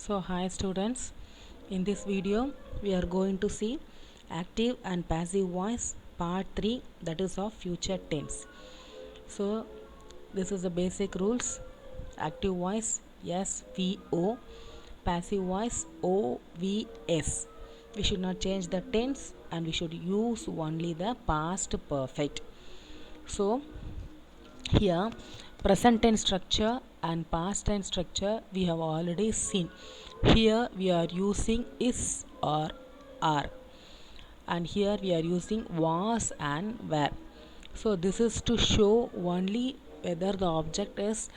So hi students, in this video we are going to see active and passive voice part 3, that is of future tense. So this is the basic rules. Active voice SVO, passive voice OVS. We should not change the tense and we should use only the past perfect. So here present tense structure and past tense structure we have already seen. Here we are using is or are, and here we are using was and were. So this is to show only whether the object is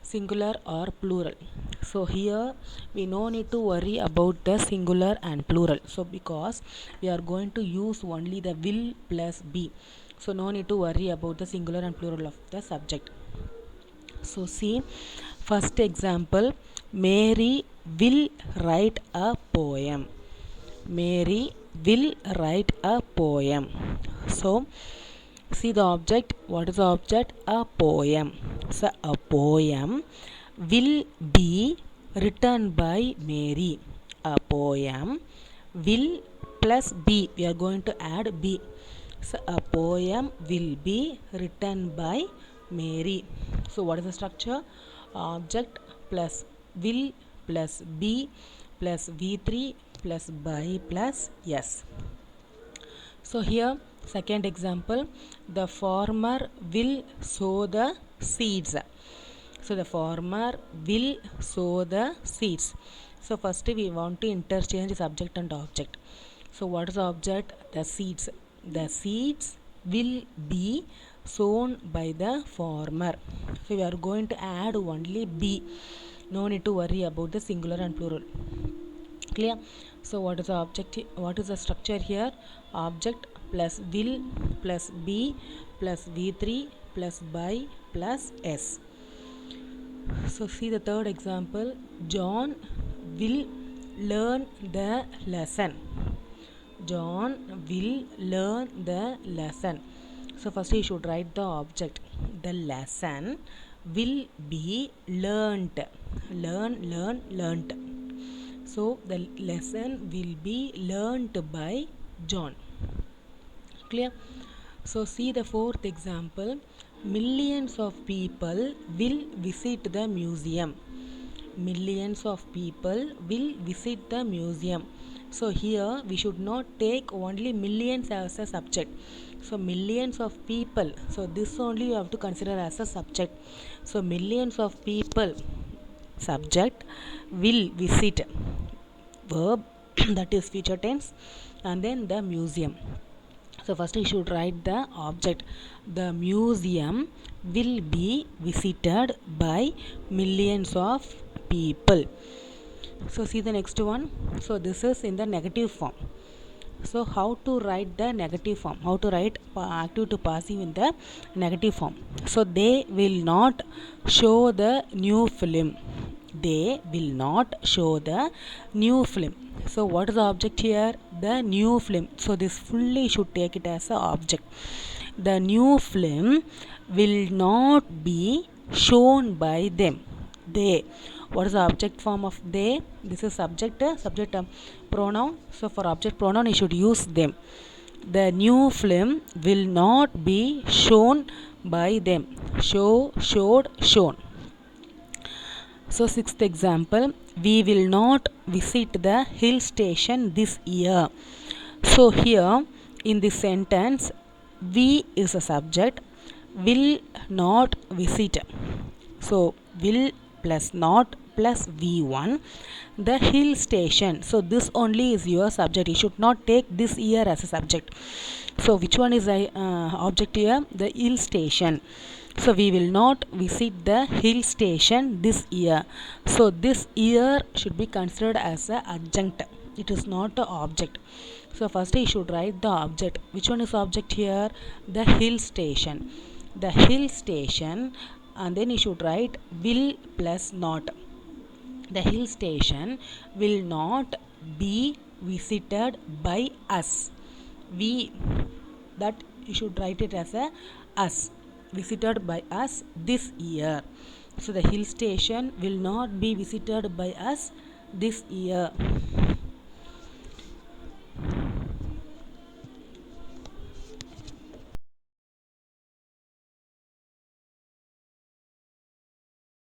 singular or plural. So here we no need to worry about the singular and plural, so because we are going to use only the will plus be, so no need to worry about the singular and plural of the subject. So see, first example, Mary will write a poem. Mary will write a poem. So see the object. What is the object? A poem. So a poem will be written by Mary. A poem will plus be. We are going to add be. So a poem will be written by Mary. So what is the structure? Object plus will plus be plus V3 plus by plus yes. So here second example, the farmer will sow the seeds. So the farmer will sow the seeds. So first we want to interchange subject and object. So what is the object? The seeds. The seeds will be sown by the farmer. So we are going to add only be. No need to worry about the singular and plural. Clear? So what is the object? What is the structure here? Object plus will plus be plus V3 plus by plus S. So see the third example, John will learn the lesson. John will learn the lesson. So first you should write the object. The lesson will be learnt. Learnt. So the lesson will be learnt by John. Clear? So see the fourth example, millions of people will visit the museum. Millions of people will visit the museum. So here we should not take only millions as a subject. So millions of people, so this only you have to consider as a subject. So millions of people, subject, will visit, verb that is future tense, and then the museum. So first you should write the object. The museum will be visited by millions of people. So see the next one. So this is in the negative form. So how to write the negative form? How to write active to passive in the negative form? So they will not show the new film. They will not show the new film. So what is the object here? The new film. So this fully should take it as an object. The new film will not be shown by them. They. What is the object form of they? This is subject pronoun. So for object pronoun you should use them. The new film will not be shown by them. Show, showed, shown. So sixth example, we will not visit the hill station this year. So here in this sentence, we is a subject, will not visit. So will plus not plus V1, the hill station. So this only is your subject. You should not take this year as a subject. So which one is the object here? The hill station. So we will not visit the hill station this year. So this year should be considered as an adjunct. It is not the object. So first you should write the object. Which one is object here? The hill station. The hill station, and then you should write will plus not. The hill station will not be visited by us. We, that you should write it as a us, visited by us this year. So the hill station will not be visited by us this year.